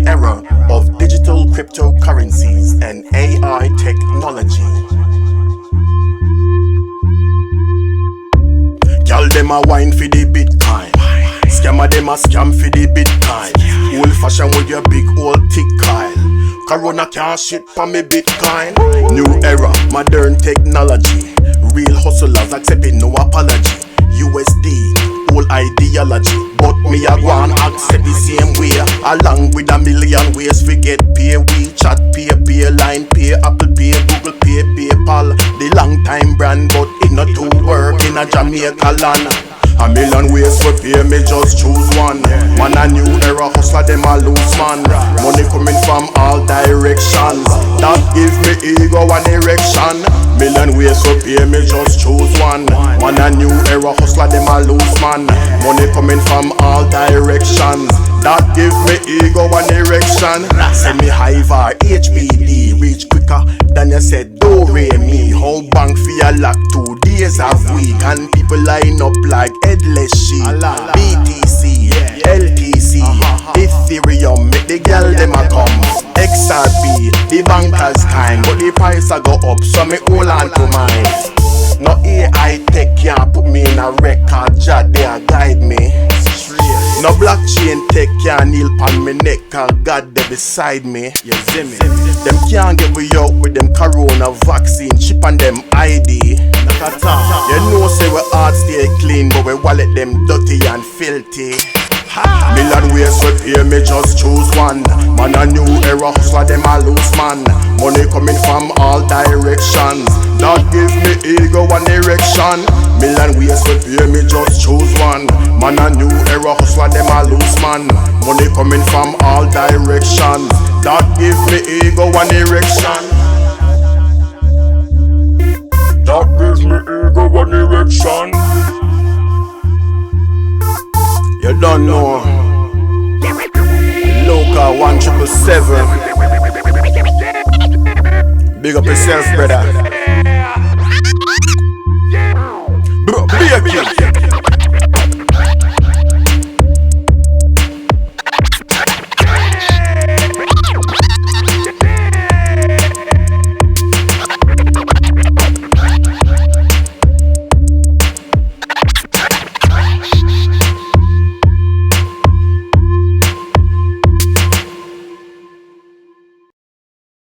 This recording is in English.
era of digital cryptocurrencies and AI technology. Y'all dem a wine for the Bitcoin, scammer dem a scam for the Bitcoin. Old fashion with your big old thick Kyle. Corona can't shit for me Bitcoin. New era, modern technology. Real hustlers accepting no apology. USD, old ideology. But me a go and accept the same way. Along with a million ways we get pay. WeChat pay, line pay, Apple pay, Google pay, PayPal. The long time brand but it not to work in a Jamaica land. A million ways for pay, me just choose one. Man a new era hustler, them a loose man. Money coming from all directions. That give me ego and erection. Million ways for pay, me just choose one. Man a new era hustler, them a loose man. Money coming from all directions. That give me ego and erection. Send me Hiver, HBD, reach quicker than you said do re me. How bank for lock 2 days a week, and people line up like headless sheep. BTC, LTC, Ethereum, make the girl dem a come. XRP, the bankers kind, but the price a go up, so me hold on to mine. No AI tech can't put me in a record, Jah they a guide me. No blockchain tech can't kneel pon me neck, cause God they beside me. You see me? Them can't get we out with them corona vaccine, chip on them ID. You know say we heart stay clean, but we wallet them dirty and filthy. Million ways to pay, me just choose one. Man a new era hustler, them a loose man. Money coming from all directions. That give me ego and erection. Million ways to pay, me just choose one. Man a new era hustler, them a loose man. Money coming from all directions. That give me ego and erection. That gives me ego and erection. You don't know Luca177. Big up yourself, brother. Bro, be a kid.